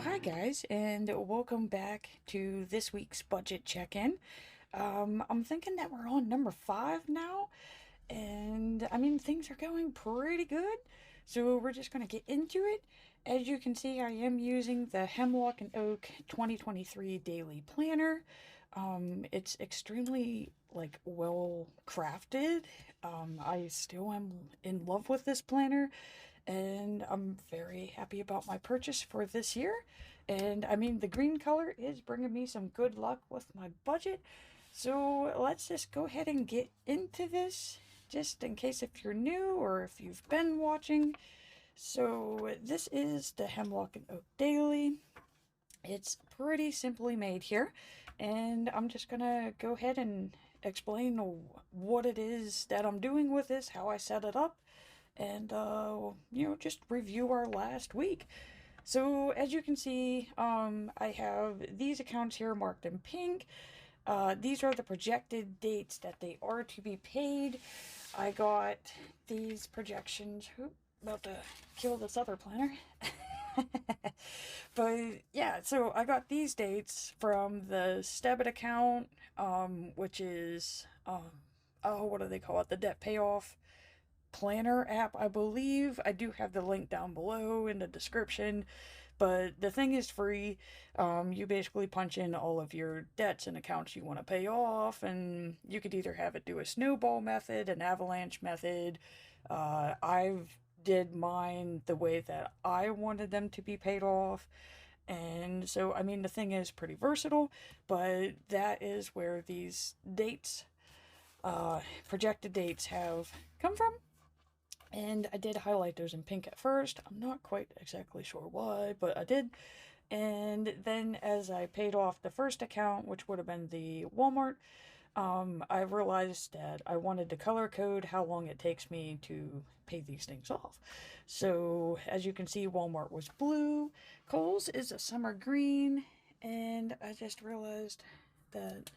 Hi guys, and welcome back to this week's budget check-in. I'm thinking that we're on number 5 now, and I mean things are going pretty good. So we're just gonna get into it. As you can see, I am using the Hemlock and Oak 2023 Daily Planner. It's extremely well crafted. I still am in love with this planner, and I'm very happy about my purchase for this year. And I mean, the green color is bringing me some good luck with my budget. So let's just go ahead and get into this, just in case if you're new or if you've been watching. So this is the Hemlock and Oak Daily. It's pretty simply made here, and I'm just gonna go ahead and explain what it is that I'm doing with this, how I set it up, and just review our last week. So as you can see, I have these accounts here marked in pink. These are the projected dates that they are to be paid. I got these projections. Oop, about to kill this other planner. But yeah, so I got these dates from the Stebit account, which is oh, what do they call it? The debt payoff planner app, I believe. I do have the link down below in the description, but the thing is free. You basically punch in all of your debts and accounts you want to pay off, and you could either have it do a snowball method, an avalanche method. I've did mine the way that I wanted them to be paid off. And so, I mean, the thing is pretty versatile, but that is where these dates, projected dates, have come from. And I did highlight those in pink at first. I'm not quite exactly sure why, but I did. And then as I paid off the first account, which would have been the Walmart, I realized that I wanted to color code how long it takes me to pay these things off. So as you can see, Walmart was blue, Kohl's is a summer green, and I just realized that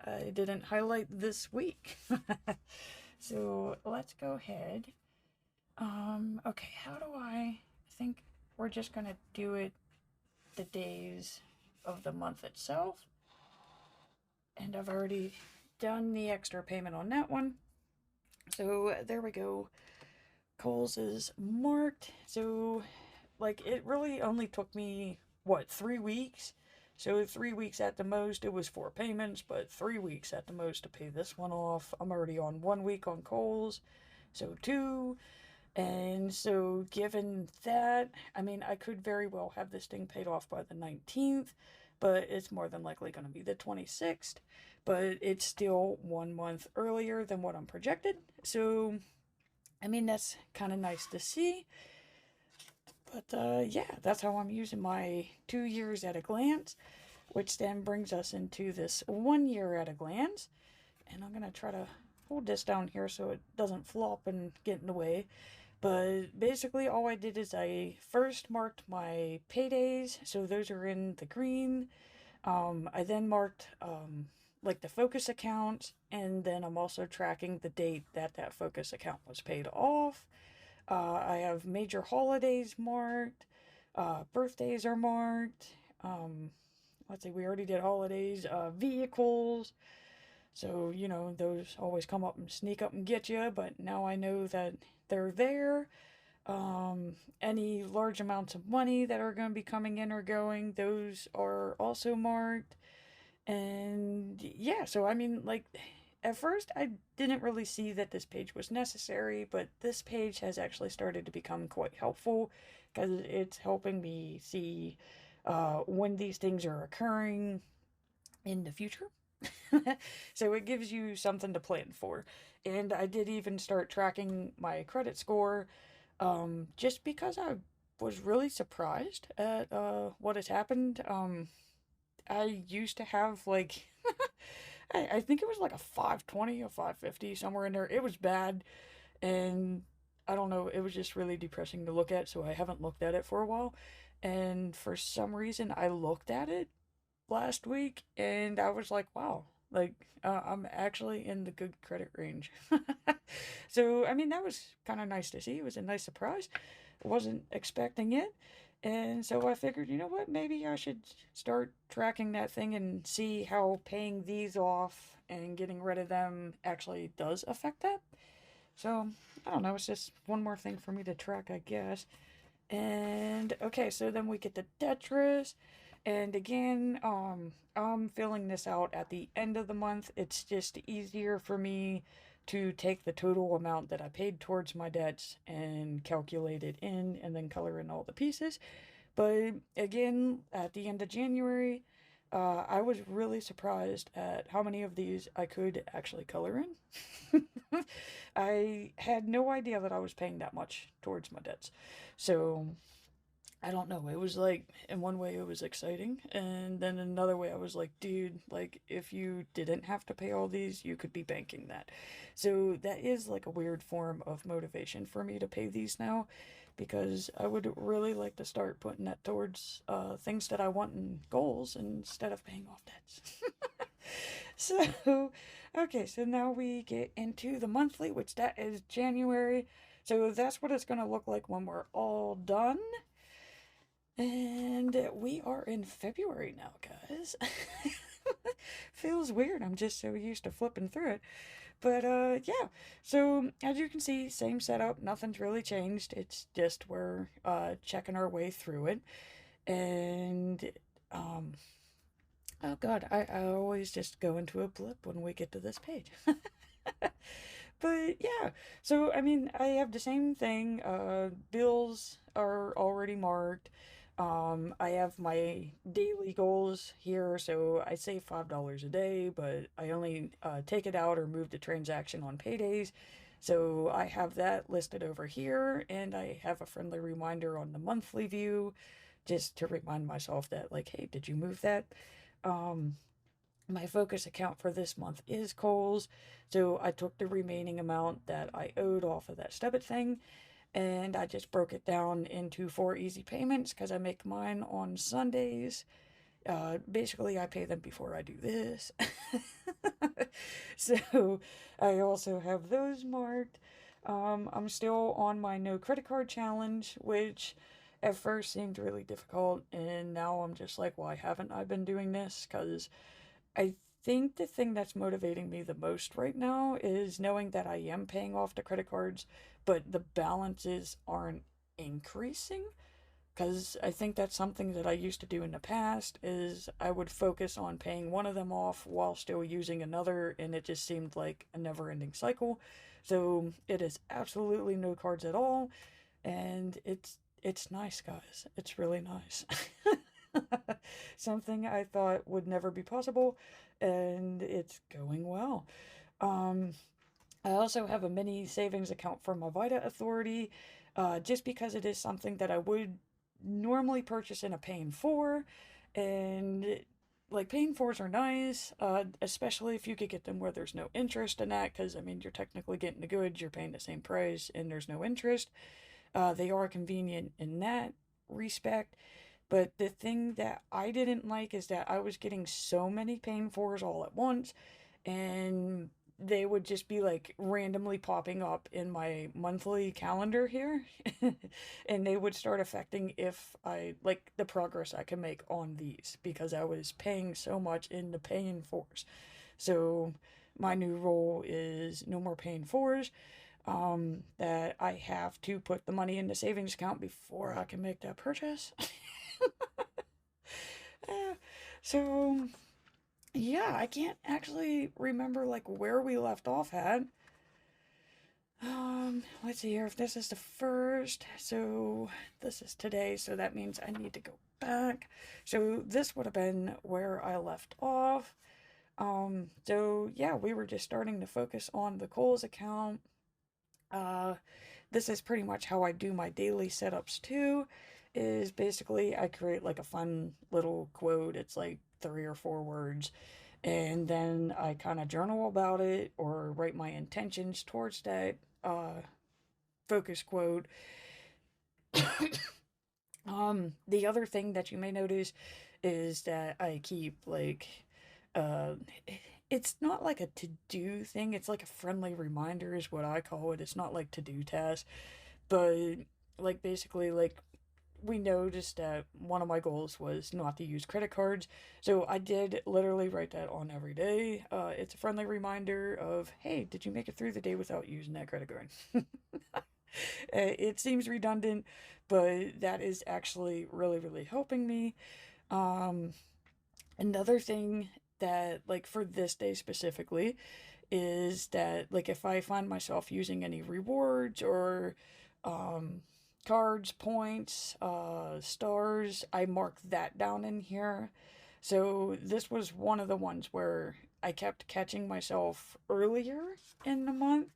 I didn't highlight this week. So let's go ahead. Okay, how do I think we're just gonna do it the days of the month itself. And I've already done the extra payment on that one. So there we go. Kohl's is marked. So it really only took me, what, 3 weeks? So 3 weeks at the most. It was 4 payments, but 3 weeks at the most to pay this one off. I'm already on 1 week on Kohl's, so 2. And so given that, I mean, I could very well have this thing paid off by the 19th, but it's more than likely going to be the 26th. But it's still 1 month earlier than what I'm projected. So, I mean, that's kind of nice to see. But yeah, that's how I'm using my 2 years at a glance, which then brings us into this 1 year at a glance. And I'm going to try to hold this down here so it doesn't flop and get in the way. But basically all I did is I first marked my paydays, so those are in the green. I then marked the focus account, and then I'm also tracking the date that that focus account was paid off. I have major holidays marked, birthdays are marked. Let's see, we already did holidays, vehicles. So, those always come up and sneak up and get you, but now I know that they're there. Any large amounts of money that are going to be coming in or going, those are also marked. And yeah, so I mean, at first I didn't really see that this page was necessary, but this page has actually started to become quite helpful because it's helping me see when these things are occurring in the future. So it gives you something to plan for. And I did even start tracking my credit score, just because I was really surprised at what has happened. I used to have I think it was like a 520, a 550, somewhere in there. It was bad, and I don't know, it was just really depressing to look at, so I haven't looked at it for a while. And for some reason, I looked at it last week, and I was like, wow, I'm actually in the good credit range. So, I mean, that was kind of nice to see. It was a nice surprise. I wasn't expecting it. And so I figured, you know what, maybe I should start tracking that thing and see how paying these off and getting rid of them actually does affect that. So I don't know, it's just one more thing for me to track, I guess. And okay, so then we get the Tetris. And again, I'm filling this out at the end of the month. It's just easier for me to take the total amount that I paid towards my debts and calculate it in and then color in all the pieces. But again, at the end of January, I was really surprised at how many of these I could actually color in. I had no idea that I was paying that much towards my debts. So I don't know. It was like, in one way, it was exciting. And then another way, I was like, dude, like, if you didn't have to pay all these, you could be banking that. So that is like a weird form of motivation for me to pay these now because I would really like to start putting that towards things that I want and goals instead of paying off debts. So, okay, so now we get into the monthly, which that is January. So that's what it's going to look like when we're all done. And we are in February now, guys. Feels weird. I'm just so used to flipping through it. But yeah. So as you can see, same setup. Nothing's really changed. It's just we're checking our way through it. And um oh god, I always just go into a blip when we get to this page. But yeah, so I mean, I have the same thing. Bills are already marked. I have my daily goals here, so I save $5 a day, but I only take it out or move the transaction on paydays. So I have that listed over here, and I have a friendly reminder on the monthly view just to remind myself that, like, hey, did you move that? Um, my focus account for this month is Kohl's, so I took the remaining amount that I owed off of that debit thing and I just broke it down into 4 easy payments because I make mine on Sundays. Basically, I pay them before I do this. So I also have those marked. I'm still on my no credit card challenge, which at first seemed really difficult, and now I'm just like, why haven't I been doing this? Because I think the thing that's motivating me the most right now is knowing that I am paying off the credit cards, but the balances aren't increasing. Because I think that's something that I used to do in the past is I would focus on paying one of them off while still using another, and it just seemed like a never-ending cycle. So it is absolutely no cards at all, and it's nice, guys. It's really nice. Something I thought would never be possible, and it's going well. Um, I also have a mini savings account for my Vita Authority, just because it is something that I would normally purchase in a paying for, and like paying fours are nice, especially if you could get them where there's no interest in that, because I mean you're technically getting the goods, you're paying the same price, and there's no interest. They are convenient in that respect. But the thing that I didn't like is that I was getting so many pain fours all at once, and they would just be like randomly popping up in my monthly calendar here. And they would start affecting if I like the progress I can make on these because I was paying so much in the paying fours. So my new rule is no more paying fours. That I have to put the money in the savings account before I can make that purchase. Uh, so yeah, I can't actually remember like where we left off at. Let's see here if this is the first. So this is today, so that means I need to go back. So this would have been where I left off. So yeah, we were just starting to focus on the Kohl's account. Uh, this is pretty much how I do my daily setups too, is basically I create like a fun little quote. It's like 3 or 4 words. And then I kind of journal about it or write my intentions towards that focus quote. The other thing that you may notice is that I keep like uh it's not like a to-do thing, it's like a friendly reminder is what I call it. It's not like to-do tasks, but like basically like we noticed that one of my goals was not to use credit cards. So I did literally write that on every day. It's a friendly reminder of, hey, did you make it through the day without using that credit card? It seems redundant, but that is actually really, really helping me. Um, Another thing that, like, for this day specifically, is that, like, if I find myself using any rewards or um, cards, points, stars, I mark that down in here. So this was one of the ones where I kept catching myself earlier in the month,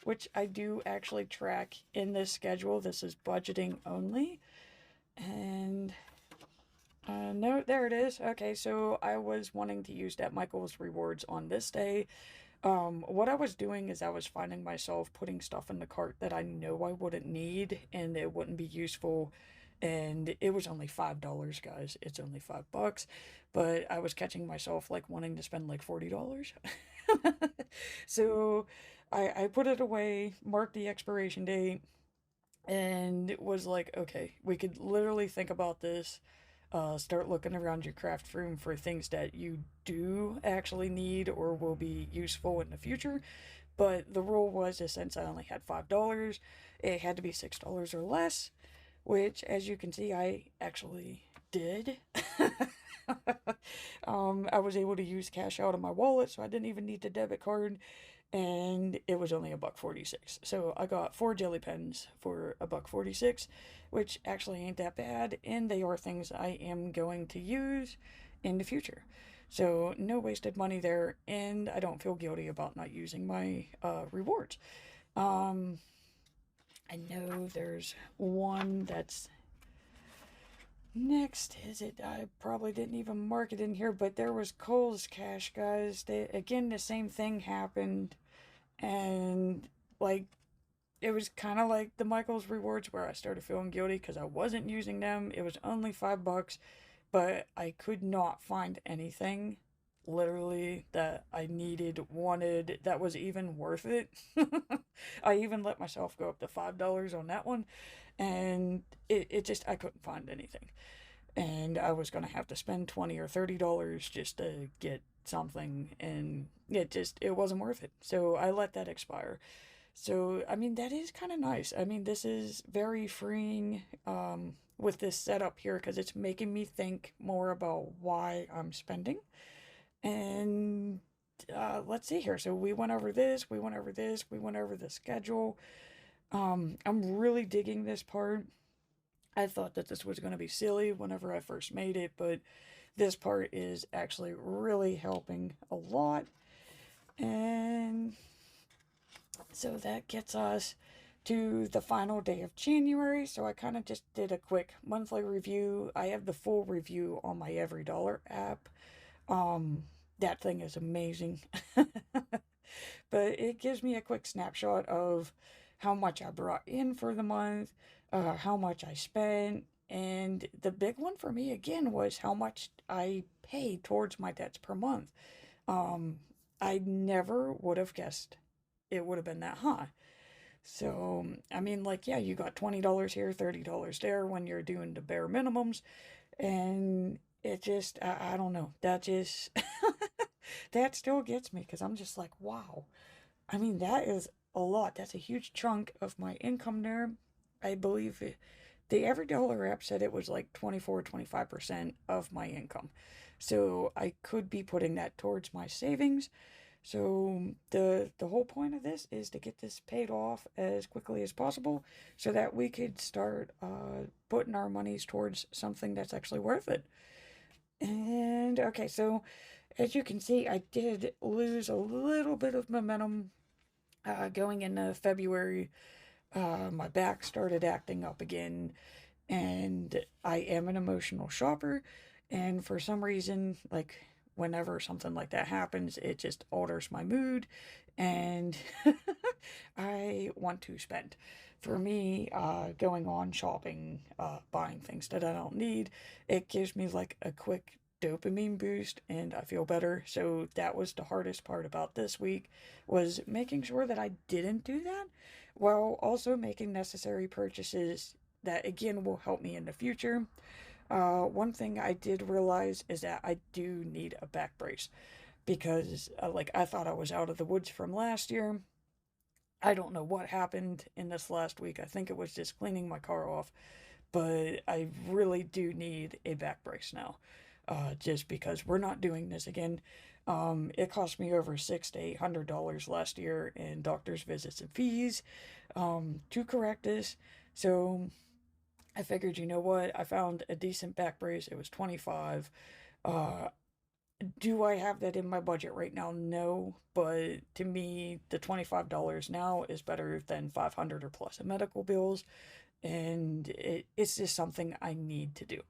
which I do actually track in this schedule. This is budgeting only. And no, there it is. Okay, so I was wanting to use that Michael's rewards on this day. What I was doing is I was finding myself putting stuff in the cart that I know I wouldn't need and it wouldn't be useful. And it was only $5, guys. It's only $5. But I was catching myself like wanting to spend like $40. So I put it away, marked the expiration date, and was like, okay, we could literally think about this. Start looking around your craft room for things that you do actually need or will be useful in the future. But the rule was that since I only had $5, it had to be $6 or less, which, as you can see, I actually did. I was able to use cash out of my wallet, so I didn't even need the debit card, and it was only $1.46. So I got 4 jelly pens for $1.46, which actually ain't that bad, and they are things I am going to use in the future. So no wasted money there, and I don't feel guilty about not using my rewards. Um, I know there's one that's next. Is it? I probably didn't even mark it in here, but there was Kohl's Cash, guys. Again, the same thing happened, and like it was kind of like the Michael's rewards where I started feeling guilty because I wasn't using them. It was only $5, but I could not find anything literally that I needed, wanted, that was even worth it. I even let myself go up to $5 on that one, and it just, I couldn't find anything. And I was going to have to spend $20 or $30 just to get something, and it wasn't worth it. So I let that expire. So, I mean, that is kind of nice. I mean, this is very freeing with this setup here because it's making me think more about why I'm spending. And let's see here. So, we went over this, we went over this, we went over the schedule. I'm really digging this part. I thought that this was going to be silly whenever I first made it, but this part is actually really helping a lot. And so that gets us to the final day of January. So I kind of just did a quick monthly review. I have the full review on my Every Dollar app. That thing is amazing. But it gives me a quick snapshot of how much I brought in for the month, how much I spent, and the big one for me again was how much I paid towards my debts per month. Um, I never would have guessed it would have been that high. So, I mean, like, yeah, you got $20 here, $30 there when you're doing the bare minimums. And it just, I don't know. That just, that still gets me because I'm just like, wow. I mean, that is a lot. That's a huge chunk of my income there. I believe the Every Dollar app said it was like 24, 25% of my income. So I could be putting that towards my savings. So the whole point of this is to get this paid off as quickly as possible so that we could start putting our monies towards something that's actually worth it. And okay, so as you can see, I did lose a little bit of momentum going into February. My back started acting up again, and I am an emotional shopper, and for some reason, like whenever something like that happens, it just alters my mood, and I want to spend. For me, going on shopping, buying things that I don't need, it gives me like a quick dopamine boost and I feel better. So that was the hardest part about this week, was making sure that I didn't do that while also making necessary purchases that again will help me in the future. One thing I did realize is that I do need a back brace because, like, I thought I was out of the woods from last year. I don't know what happened in this last week. I think it was just cleaning my car off, but I really do need a back brace now, just because we're not doing this again. It cost me over $600 to $800 last year in doctor's visits and fees, to correct this. So I figured, you know what? I found a decent back brace. It was 25. Uh, do I have that in my budget right now? No, but to me, the $25 now is better than 500 or plus in medical bills, and it's just something I need to do.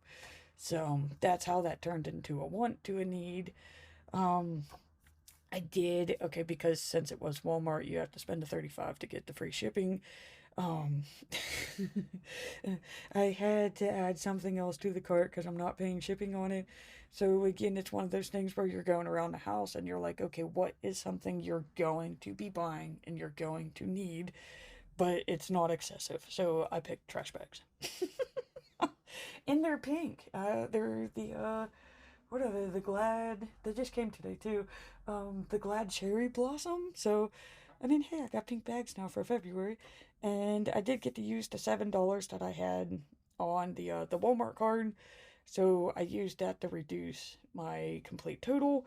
So that's how that turned into a want to a need. Um, I did okay because since it was Walmart, you have to spend a 35 to get the free shipping. Um, I had to add something else to the cart because I'm not paying shipping on it. So again, it's one of those things where you're going around the house and you're like, okay, what is something you're going to be buying and you're going to need, but it's not excessive. So I picked trash bags. And they're pink. They're the what are they? The Glad. They just came today too. The Glad Cherry Blossom. So, I mean, hey, I got pink bags now for February, and I did get to use the $7 that I had on the Walmart card. So I used that to reduce my complete total.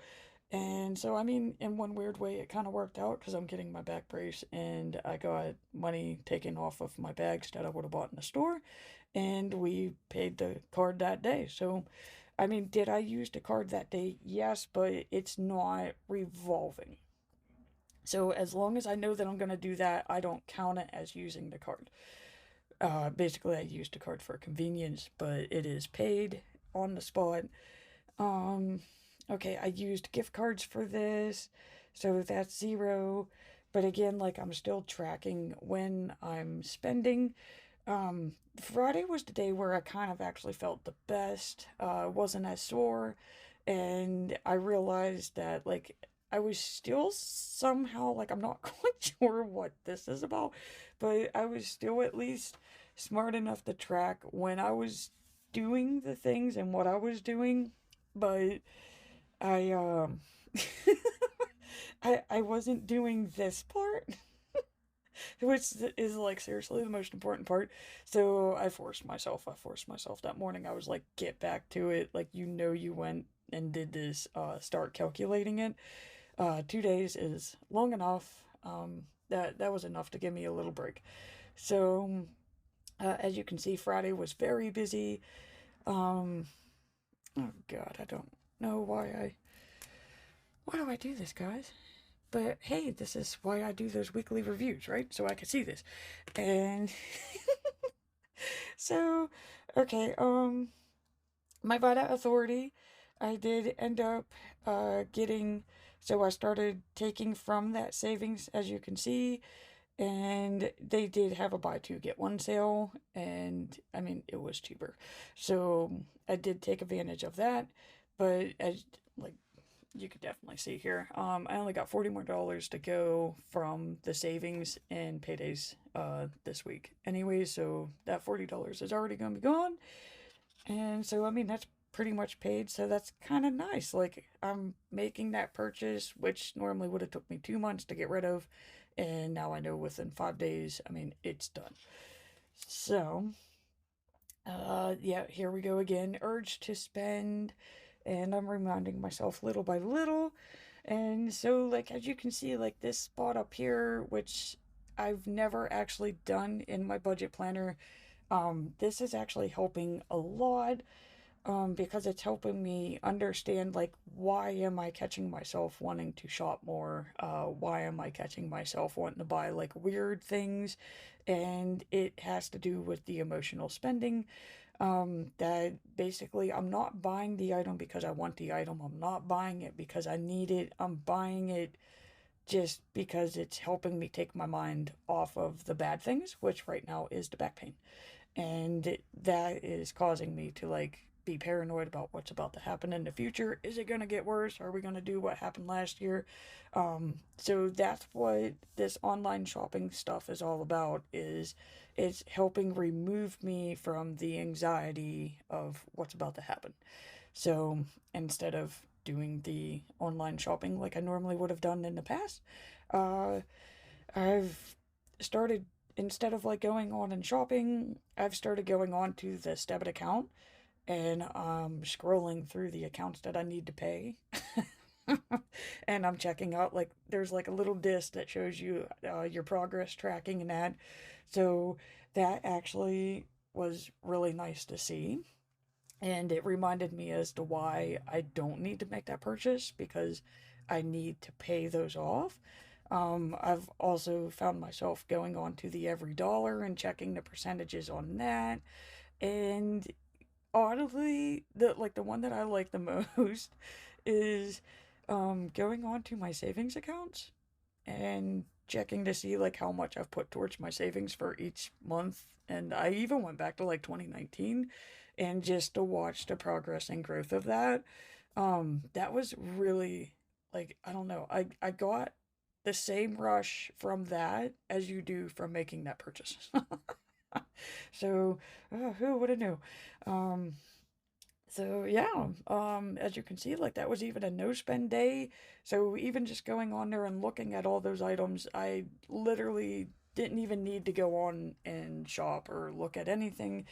And so, I mean, in one weird way, it kind of worked out because I'm getting my back brace and I got money taken off of my bags that I would have bought in the store. And we paid the card that day. So, I mean, did I use the card that day? Yes, but it's not revolving. So, as long as I know that I'm going to do that, I don't count it as using the card. Basically, I used the card for convenience, but it is paid on the spot. Um, okay, I used gift cards for this, so that's zero. But again, like I'm still tracking when I'm spending. Friday was the day where I kind of actually felt the best. Wasn't as sore, and I realized that like I was still somehow like I'm not quite sure what this is about, but I was still at least smart enough to track when I was doing the things and what I was doing, but I I wasn't doing this part, which is like seriously the most important part. So I forced myself. I forced myself that morning. I was like, get back to it. Like you know you went and did this. Start calculating it. 2 days is long enough. That was enough to give me a little break. So as you can see, Friday was very busy. Um, oh God, I don't know why do I do this, guys? But hey, this is why I do those weekly reviews, right? So I can see this. And so, okay, my Vita Authority, I did end up getting, so I started taking from that savings, as you can see, and they did have a buy two get one sale, and I mean, it was cheaper. So I did take advantage of that, but as like you could definitely see here. I only got $40 more to go from the savings and paydays this week. Anyway, so that $40 is already gonna be gone. And so I mean that's pretty much paid, so that's kind of nice. Like I'm making that purchase, which normally would have took me 2 months to get rid of, and now I know within 5 days, I mean it's done. So yeah, here we go again. Urge to spend, and I'm reminding myself little by little. And so, like, as you can see, like this spot up here, which I've never actually done in my budget planner, this is actually helping a lot, because it's helping me understand like why am I catching myself wanting to shop more? Why am I catching myself wanting to buy like weird things? And it has to do with the emotional spending. That basically I'm not buying the item because I want the item. I'm not buying it because I need it. I'm buying it just because it's helping me take my mind off of the bad things, which right now is the back pain. And that is causing me to like be paranoid about what's about to happen in the future. Is it going to get worse? Are we going to do what happened last year? So that's what this online shopping stuff is all about. Is it's helping remove me from the anxiety of what's about to happen. So instead of doing the online shopping like I normally would have done in the past, uh, I've started, instead of like going on and shopping, I've started going on to the debit account and scrolling through the accounts that I need to pay. And I'm checking out, like, there's like a little disc that shows you your progress tracking and that. So that actually was really nice to see. And it reminded me as to why I don't need to make that purchase, because I need to pay those off. I've also found myself going on to the Every Dollar and checking the percentages on that. And oddly, the one that I like the most is going on to my savings accounts and checking to see like how much I've put towards my savings for each month. And I even went back to like 2019 and just to watch the progress and growth of that. That was really, like, I don't know. I got the same rush from that as you do from making that purchase. So, who would have knew? Um, so yeah, as you can see, like that was even a no spend day. So even just going on there and looking at all those items, I literally didn't even need to go on and shop or look at anything,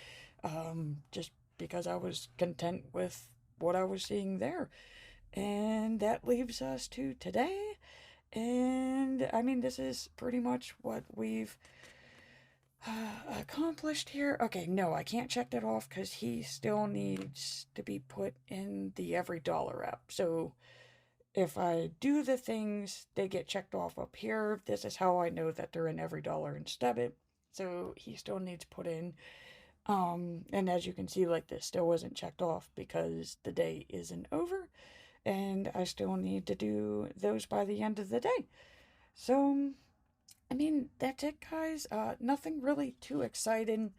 just because I was content with what I was seeing there. And that leaves us to today. And I mean, this is pretty much what we've accomplished here. Okay, no, I can't check that off because he still needs to be put in the Every Dollar app. So if I do the things, they get checked off up here. This is how I know that they're in Every Dollar and Stebit. So he still needs put in. And as you can see, like this still wasn't checked off because the day isn't over. And I still need to do those by the end of the day. So I mean, that's it, guys. Nothing really too exciting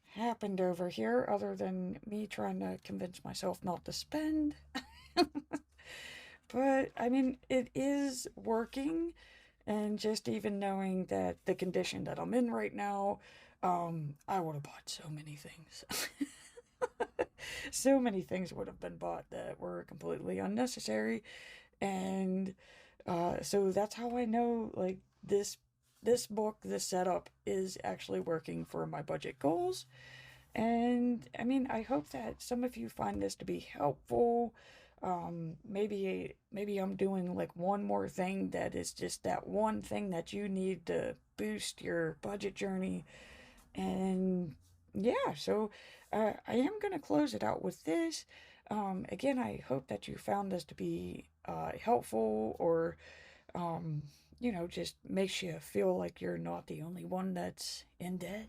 happened over here other than me trying to convince myself not to spend. But, I mean, it is working, and just even knowing that the condition that I'm in right now, I would have bought so many things. So many things would have been bought that were completely unnecessary, and so that's how I know, like, this book, this setup is actually working for my budget goals. And I mean, I hope that some of you find this to be helpful. Maybe I'm doing like one more thing that is just that one thing that you need to boost your budget journey. And yeah, so I am gonna close it out with this. Again, I hope that you found this to be helpful, or um, just makes you feel like you're not the only one that's in debt.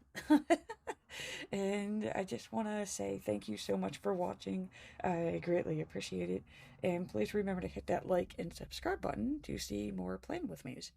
And I just want to say thank you so much for watching. I greatly appreciate it. And please remember to hit that like and subscribe button to see more Plan With Me's.